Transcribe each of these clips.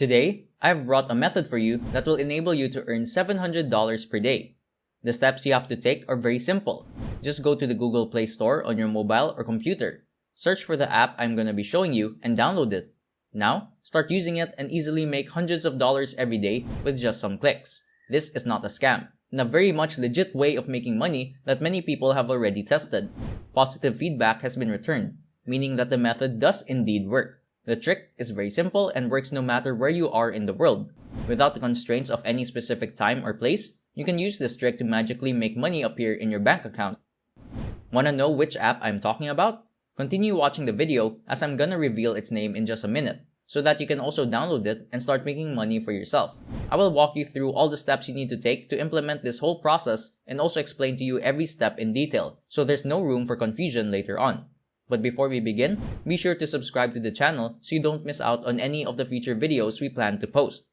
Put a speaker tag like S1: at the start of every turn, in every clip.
S1: Today, I've brought a method for you that will enable you to earn $700 per day. The steps you have to take are very simple. Just go to the Google Play Store on your mobile or computer. Search for the app I'm going to be showing you and download it. Now, start using it and easily make hundreds of dollars every day with just some clicks. This is not a scam, and a very much legit way of making money that many people have already tested. Positive feedback has been returned, meaning that the method does indeed work. The trick is very simple and works no matter where you are in the world. Without the constraints of any specific time or place, you can use this trick to magically make money appear in your bank account. Wanna know which app I'm talking about? Continue watching the video as I'm gonna reveal its name in just a minute, so that you can also download it and start making money for yourself. I will walk you through all the steps you need to take to implement this whole process and also explain to you every step in detail, so there's no room for confusion later on. But before we begin, be sure to subscribe to the channel so you don't miss out on any of the future videos we plan to post.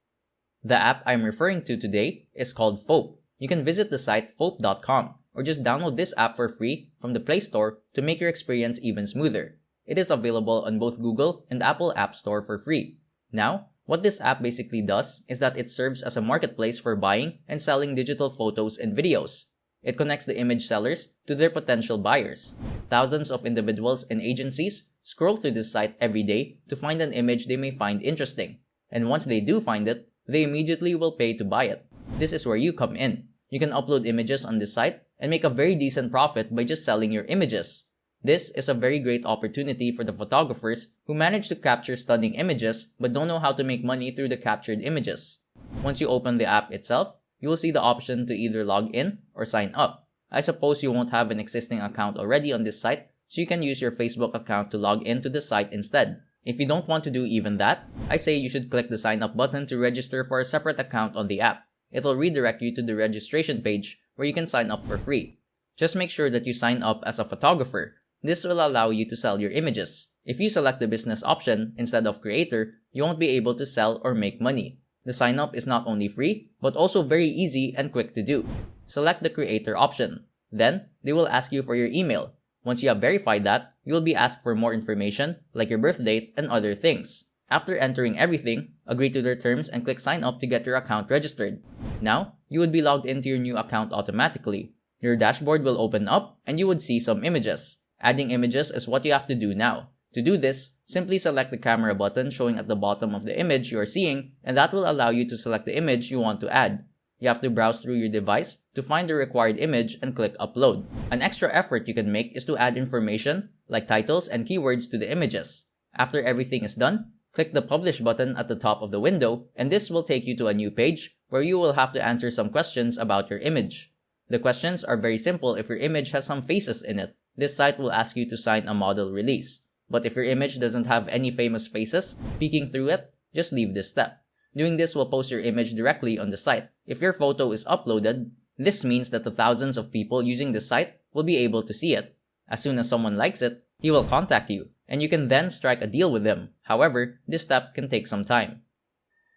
S1: The app I'm referring to today is called Fope. You can visit the site fope.com or just download this app for free from the Play Store to make your experience even smoother. It is available on both Google and Apple App Store for free. Now, what this app basically does is that it serves as a marketplace for buying and selling digital photos and videos. It connects the image sellers to their potential buyers. Thousands of individuals and agencies scroll through this site every day to find an image they may find interesting. And once they do find it, they immediately will pay to buy it. This is where you come in. You can upload images on this site and make a very decent profit by just selling your images. This is a very great opportunity for the photographers who manage to capture stunning images but don't know how to make money through the captured images. Once you open the app itself, you will see the option to either log in or sign up. I suppose you won't have an existing account already on this site, so you can use your Facebook account to log into the site instead. If you don't want to do even that, I say you should click the sign up button to register for a separate account on the app. It'll redirect you to the registration page where you can sign up for free. Just make sure that you sign up as a photographer. This will allow you to sell your images. If you select the business option instead of creator, you won't be able to sell or make money. The sign up is not only free, but also very easy and quick to do. Select the creator option. Then, they will ask you for your email. Once you have verified that, you will be asked for more information, like your birth date and other things. After entering everything, agree to their terms and click sign up to get your account registered. Now, you would be logged into your new account automatically. Your dashboard will open up and you would see some images. Adding images is what you have to do now. To do this, simply select the camera button showing at the bottom of the image you are seeing, and that will allow you to select the image you want to add. You have to browse through your device to find the required image and click upload. An extra effort you can make is to add information like titles and keywords to the images. After everything is done, click the publish button at the top of the window, and this will take you to a new page where you will have to answer some questions about your image. The questions are very simple if your image has some faces in it. This site will ask you to sign a model release. But if your image doesn't have any famous faces peeking through it, just leave this step. Doing this will post your image directly on the site. If your photo is uploaded, this means that the thousands of people using the site will be able to see it. As soon as someone likes it, he will contact you, and you can then strike a deal with them. However, this step can take some time.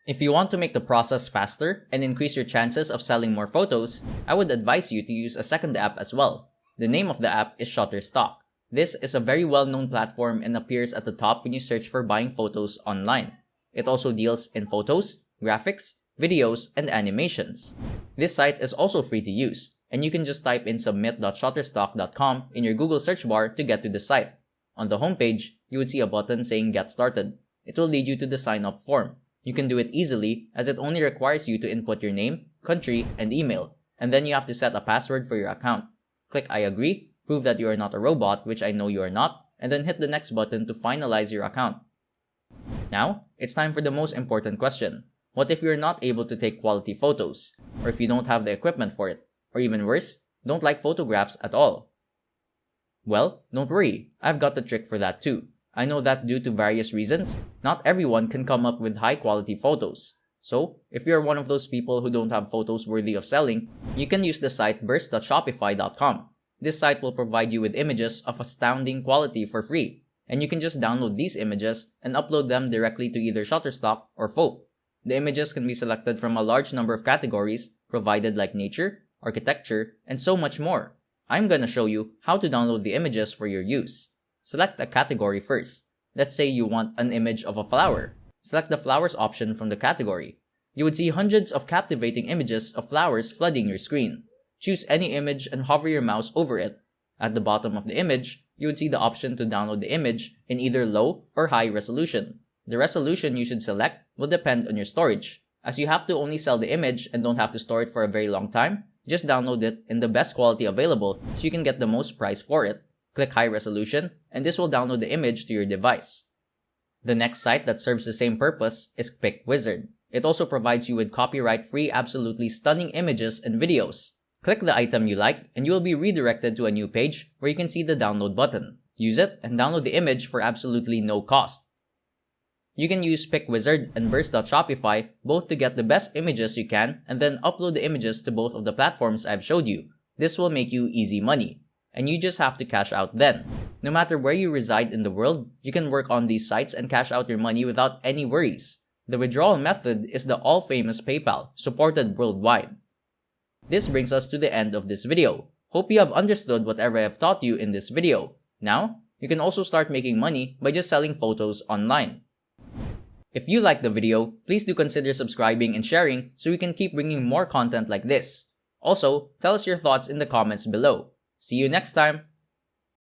S1: If you want to make the process faster and increase your chances of selling more photos, I would advise you to use a second app as well. The name of the app is Shutterstock. This is a very well-known platform and appears at the top when you search for buying photos online. It also deals in photos, graphics, videos, and animations. This site is also free to use, and you can just type in submit.shutterstock.com in your Google search bar to get to the site. On the homepage, you would see a button saying Get Started. It will lead you to the sign-up form. You can do it easily as it only requires you to input your name, country, and email, and then you have to set a password for your account. Click I agree, prove that you are not a robot, which I know you are not, and then hit the next button to finalize your account. Now, it's time for the most important question. What if you're not able to take quality photos? Or if you don't have the equipment for it? Or even worse, don't like photographs at all? Well, don't worry, I've got the trick for that too. I know that due to various reasons, not everyone can come up with high quality photos. So, if you're one of those people who don't have photos worthy of selling, you can use the site burst.shopify.com. This site will provide you with images of astounding quality for free, and you can just download these images and upload them directly to either Shutterstock or Fope. The images can be selected from a large number of categories provided like nature, architecture, and so much more. I'm gonna show you how to download the images for your use. Select a category first. Let's say you want an image of a flower. select the flowers option from the category. You would see hundreds of captivating images of flowers flooding your screen. Choose any image and hover your mouse over it. At the bottom of the image, you would see the option to download the image in either low or high resolution. The resolution you should select will depend on your storage. As you have to only sell the image and don't have to store it for a very long time, just download it in the best quality available so you can get the most price for it. Click high resolution, and this will download the image to your device. The next site that serves the same purpose is PicWizard. It also provides you with copyright-free, absolutely stunning images and videos. Click the item you like, and you will be redirected to a new page where you can see the download button. Use it and download the image for absolutely no cost. You can use PicWizard and Burst.Shopify both to get the best images you can and then upload the images to both of the platforms I've showed you. This will make you easy money, and you just have to cash out then. No matter where you reside in the world, you can work on these sites and cash out your money without any worries. The withdrawal method is the all-famous PayPal, supported worldwide. This brings us to the end of this video. Hope you have understood whatever I have taught you in this video. Now, you can also start making money by just selling photos online. If you liked the video, please do consider subscribing and sharing so we can keep bringing more content like this. Also, tell us your thoughts in the comments below. See you next time!